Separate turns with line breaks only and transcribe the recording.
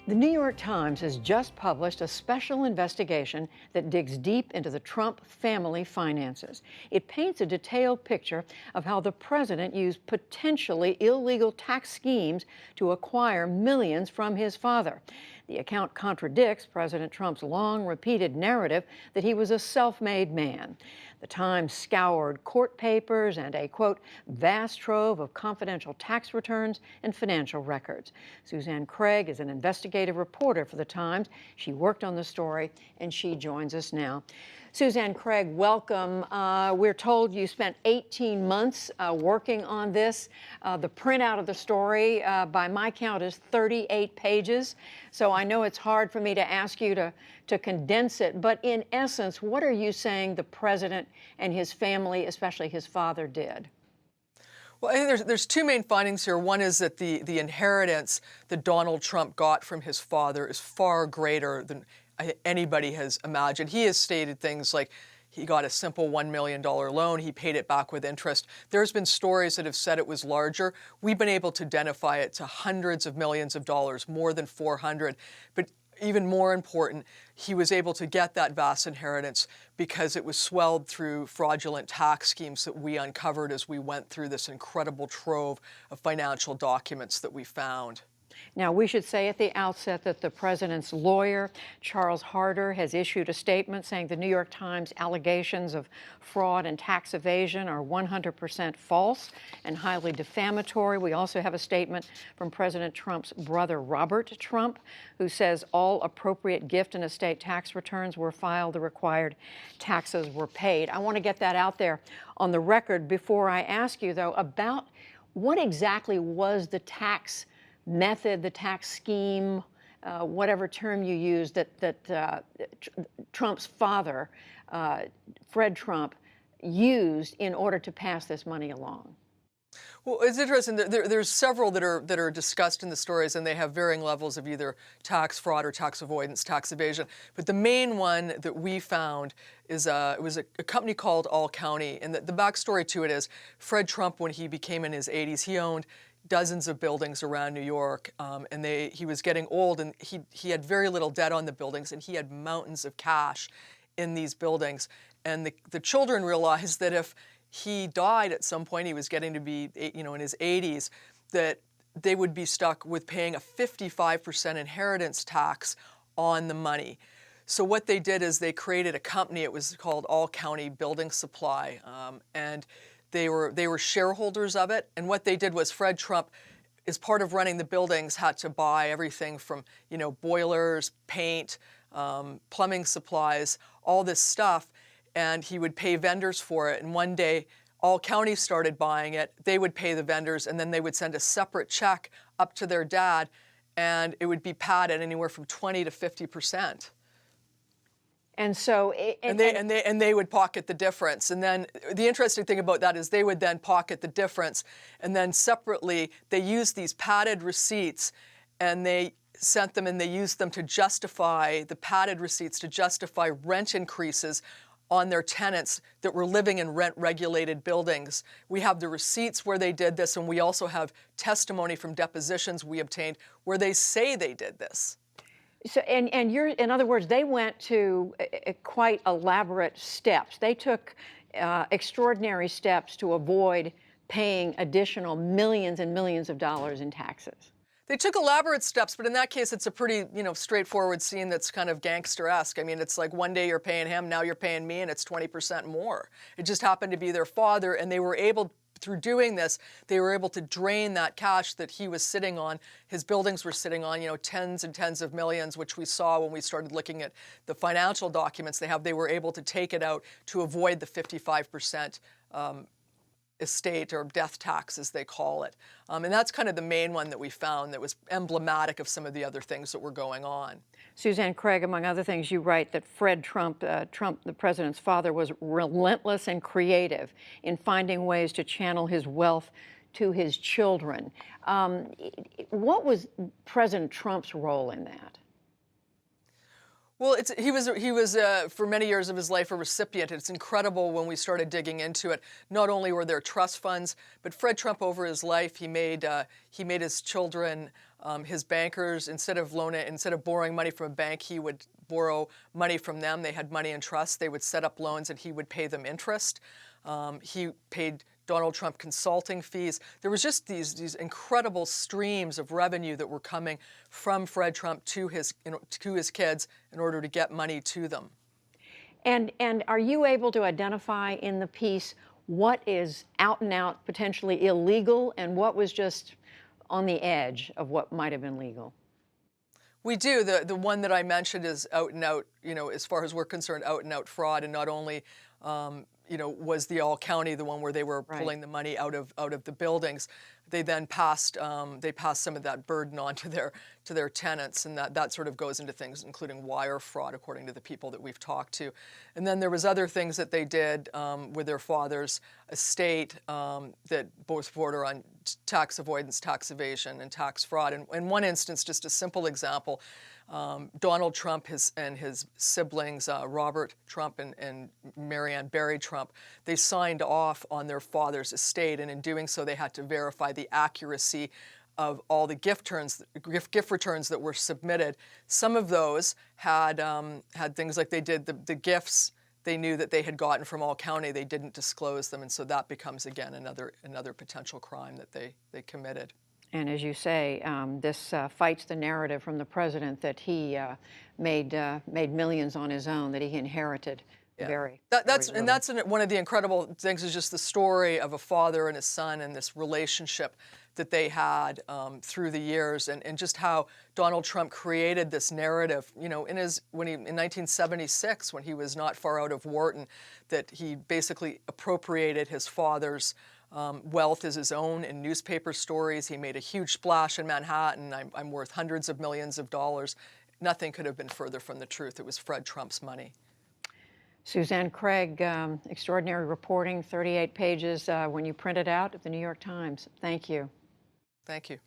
The New York Times has just published a special investigation that digs deep into the Trump family finances. It paints a detailed picture of how the president used potentially illegal tax schemes to acquire millions from his father. The account contradicts President Trump's long-repeated narrative that he was a self-made man. The Times scoured court papers and a, quote, vast trove of confidential tax returns and financial records. Suzanne Craig is an investigative reporter for The Times. She worked on the story, and she joins us now. Suzanne Craig, welcome. We're told you spent 18 months working on this. The printout of the story, by my count, is 38 pages. So I know it's hard for me to ask you to condense it, but in essence, what are you saying the president and his family, especially his father, did?
Well, I think there's two main findings here. One is that the inheritance that Donald Trump got from his father is far greater than anybody has imagined. He has stated things like he got a simple $1 million loan, he paid it back with interest. There's been stories that have said it was larger. We've been able to identify it to hundreds of millions of dollars, more than 400. But even more important, he was able to get that vast inheritance because it was swelled through fraudulent tax schemes that we uncovered as we went through this incredible trove of financial documents that we found.
Now, we should say at the outset that the president's lawyer, Charles Harder, has issued a statement saying the New York Times allegations of fraud and tax evasion are 100% false and highly defamatory. We also have a statement from President Trump's brother, Robert Trump, who says all appropriate gift and estate tax returns were filed, the required taxes were paid. I want to get that out there on the record before I ask you, though, about what exactly was the tax method, the tax scheme, whatever term you use, that Trump's father, Fred Trump, used in order to pass this money along?
Well, it's interesting. There's several that are discussed in the stories, and they have varying levels of either tax fraud or tax avoidance, tax evasion. But the main one that we found is it was a company called All County, and the backstory to it is Fred Trump, when he became in his 80s, he owned dozens of buildings around New York, and he was getting old, and he had very little debt on the buildings, and he had mountains of cash in these buildings. And the children realized that if he died at some point, he was getting to be, in his 80s, that they would be stuck with paying a 55% inheritance tax on the money. So what they did is they created a company. It was called All County Building Supply, and they were shareholders of it. And what they did was Fred Trump, as part of running the buildings, had to buy everything from, boilers, paint, plumbing supplies, all this stuff. And he would pay vendors for it. And one day, All County started buying it. They would pay the vendors, and then they would send a separate check up to their dad, and it would be padded anywhere from 20 to 50%.
And so,
and they would pocket the difference. And then the interesting thing about that is they would then pocket the difference, and then separately they used these padded receipts, and they sent them and they used them to justify the padded receipts to justify rent increases on their tenants that were living in rent-regulated buildings. We have the receipts where they did this, and we also have testimony from depositions we obtained where they say they did this.
So, and you're, in other words, they went to quite elaborate steps. They took extraordinary steps to avoid paying additional millions and millions of dollars in taxes.
They took elaborate steps, but in that case, it's a pretty, straightforward scene that's kind of gangster-esque. I mean, it's like one day you're paying him, now you're paying me, and it's 20% more. It just happened to be their father, and they were able, through doing this, they were able to drain that cash that he was sitting on. His buildings were sitting on, tens and tens of millions, which we saw when we started looking at the financial documents they have. They were able to take it out to avoid the 55% estate or death tax, as they call it. And that's kind of the main one that we found that was emblematic of some of the other things that were going on.
Suzanne Craig, among other things, you write that Fred Trump, the president's father, was relentless and creative in finding ways to channel his wealth to his children. What was President Trump's role in that?
Well, he was for many years of his life a recipient. It's incredible when we started digging into it. Not only were there trust funds, but Fred Trump over his life he made his children his bankers. Instead of borrowing money from a bank, he would borrow money from them. They had money in trust. They would set up loans, and he would pay them interest. He paid Donald Trump consulting fees. There was just these incredible streams of revenue that were coming from Fred Trump to his kids in order to get money to them.
And are you able to identify in the piece what is out and out potentially illegal and what was just on the edge of what might have been legal?
We do. The one that I mentioned is out and out, as far as we're concerned, out and out fraud, and not only was the All County the one where they were pulling the money out of the buildings. They then passed some of that burden on to their tenants, and that sort of goes into things including wire fraud, according to the people that we've talked to. And then there was other things that they did with their father's estate that both border on tax avoidance, tax evasion, and tax fraud. And in one instance, just a simple example. Donald Trump and his siblings, Robert Trump and Marianne Barry Trump, they signed off on their father's estate, and in doing so, they had to verify the accuracy of all the gift returns that were submitted. Some of those had things like they did the gifts they knew that they had gotten from All County. They didn't disclose them, and so that becomes again another potential crime that they committed.
And as you say, this fights the narrative from the president that he made millions on his own, that he inherited.
Yeah. That's one of the incredible things is just the story of a father and a son and this relationship that they had through the years, and just how Donald Trump created this narrative, in 1976, when he was not far out of Wharton, that he basically appropriated his father's wealth as his own in newspaper stories. He made a huge splash in Manhattan. I'm worth hundreds of millions of dollars. Nothing could have been further from the truth. It was Fred Trump's money.
Suzanne Craig, extraordinary reporting, 38 pages when you print it out at the New York Times. Thank you.
Thank you.